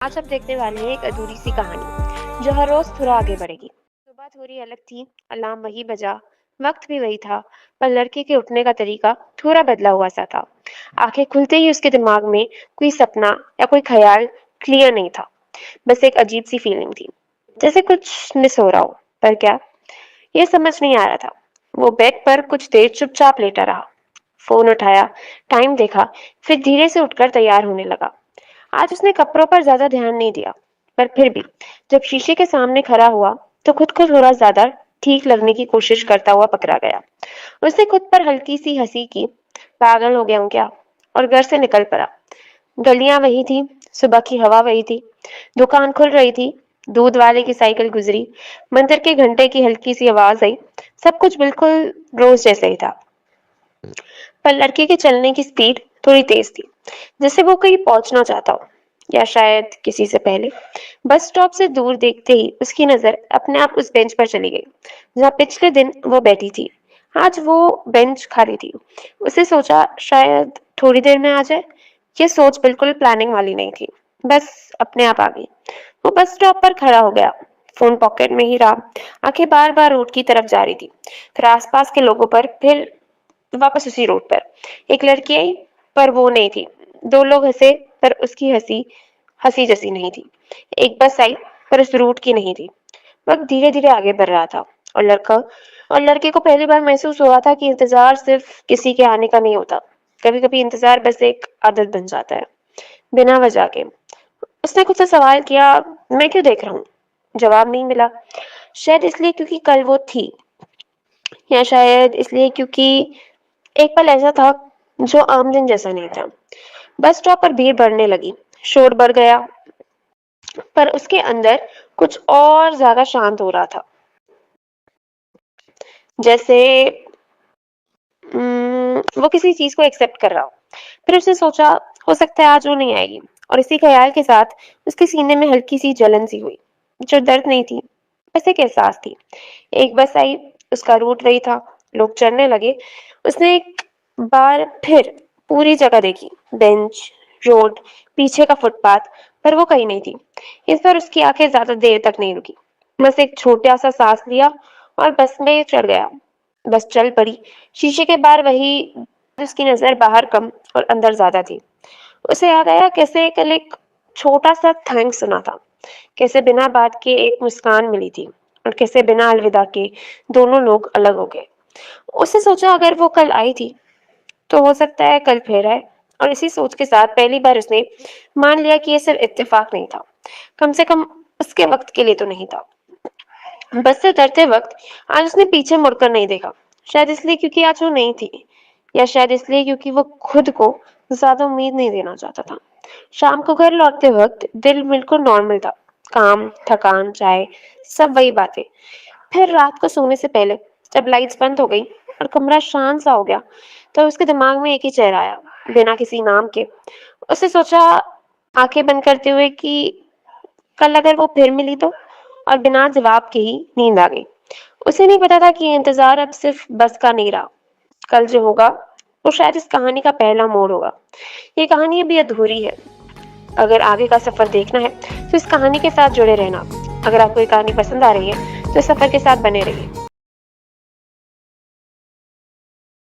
आज हम देखने वाले हैं एक अधूरी सी कहानी जो हर रोज थोड़ा आगे बढ़ेगी। सुबह थोड़ी अलग थी, अलार्म वही बजा, वक्त भी वही था, पर लड़के के उठने का तरीका थोड़ा बदला हुआ सा था। आंखें खुलते ही उसके दिमाग में कोई सपना या कोई ख्याल क्लियर नहीं था, बस एक अजीब सी फीलिंग थी, जैसे कुछ मिस हो रहा हो। पर क्या, ये समझ नहीं आ रहा था। वो बेड पर कुछ देर चुपचाप लेटा रहा, फोन उठाया, टाइम देखा, फिर धीरे से उठकर तैयार होने लगा। आज उसने कपड़ों पर ज्यादा ध्यान नहीं दिया, पर फिर भी जब शीशे के सामने खड़ा हुआ तो खुद को थोड़ा ज्यादा ठीक लगने की कोशिश करता हुआ पकड़ा गया। उसने खुद पर हल्की सी हंसी की, पागल हो गया हूं क्या, और घर से निकल पड़ा। गलियां वही थी, सुबह की हवा वही थी, दुकान खुल रही थी, दूध वाले की साइकिल गुजरी, मंदिर के घंटे की हल्की सी आवाज आई। सब कुछ बिल्कुल रोज जैसे ही था, पर लड़के के चलने की स्पीड थोड़ी तेज थी, जैसे वो कहीं पहुंचना चाहता हो, या शायद किसी से पहले। बस स्टॉप से दूर देखते ही उसकी नजर अपने आप उस बेंच पर चली गई जहाँ पिछले दिन वो बैठी थी। आज वो बेंच खाली थी। उसे सोचा शायद थोड़ी देर में आ जाए। ये सोच बिल्कुल प्लानिंग वाली नहीं थी, बस अपने आप आ गई। वो बस स्टॉप पर खड़ा हो गया, फोन पॉकेट में ही रहा, आंखें बार बार रोड की तरफ जा रही थी, फिर आसपास के लोगों पर, फिर वापस उसी रोड पर। एक लड़की आई, पर वो नहीं थी। दो लोग हंसे, पर उसकी हंसी हंसी जैसी नहीं थी। एक बस आई, पर उस रूट की नहीं थी। वक्त धीरे धीरे आगे बढ़ रहा था, और लड़के को पहली बार महसूस हुआ था कि इंतजार सिर्फ किसी के आने का नहीं होता। कभी कभी इंतजार बस एक आदत बन जाता है, बिना वजह के। उसने खुद से सवाल किया, मैं क्यों देख रहा हूँ? जवाब नहीं मिला। शायद इसलिए क्योंकि कल वो थी, या शायद इसलिए क्योंकि एक पल ऐसा था जो आम दिन जैसा नहीं था। बस स्टॉप पर भीड़ बढ़ने लगी, शोर बढ़ गया, पर उसके अंदर कुछ और ज्यादा शांत हो रहा था। जैसे वो किसी चीज को एक्सेप्ट कर रहा हो। फिर उसने सोचा, हो सकता है आज वो नहीं आएगी, और इसी ख्याल के साथ उसके सीने में हल्की सी जलन सी हुई, जो दर्द नहीं थी, बस एक एहसास थी। एक बस आई, उसका रूट वही था, लोग चढ़ने लगे। उसने एक बार फिर पूरी जगह देखी, बेंच, रोड, पीछे का फुटपाथ, पर वो कहीं नहीं थी। इस पर उसकी आंखें ज्यादा देर तक नहीं रुकी, बस एक छोटा सा सांस लिया और बस में चढ़ गया। बस चल पड़ी। शीशे के बाहर वही, उसकी नजर बाहर कम और अंदर ज्यादा थी। उसे याद आया कैसे कल एक छोटा सा थैंक्स सुना था, कैसे बिना बात के एक मुस्कान मिली थी, और कैसे बिना अलविदा के दोनों लोग अलग हो गए। उसने सोचा अगर वो कल आई थी तो हो सकता है कल फिर आए। और इसी सोच के साथ पहली बार उसने मान लिया कि ये सिर्फ इत्तेफाक नहीं था, कम से कम उसके वक्त के लिए तो नहीं था। बस से उतरते वक्त आज उसने पीछे मुड़कर नहीं देखा, शायद इसलिए क्योंकि आज वो नहीं थी, या शायद इसलिए क्योंकि वो खुद को ज्यादा उम्मीद नहीं देना चाहता था। शाम को घर लौटते वक्त दिल बिल्कुल नॉर्मल था, काम, थकान, चाय, सब वही बातें। फिर रात को सोने से पहले जब लाइट्स बंद हो गई और कमरा शांत सा हो गया, तो उसके दिमाग में एक ही चेहरा आया, बिना किसी नाम के। उसने सोचा, आंखें बंद करते हुए, कि कल अगर वो फिर मिली तो, और बिना जवाब के ही नींद आ गई। उसे नहीं पता था कि इंतजार अब सिर्फ बस का नहीं रहा। कल जो होगा वो शायद इस कहानी का पहला मोड़ होगा। ये कहानी अभी अधूरी है। अगर आगे का सफर देखना है तो इस कहानी के साथ जुड़े रहना। अगर आपको ये कहानी पसंद आ रही है तो इस सफर के साथ बने रहिए।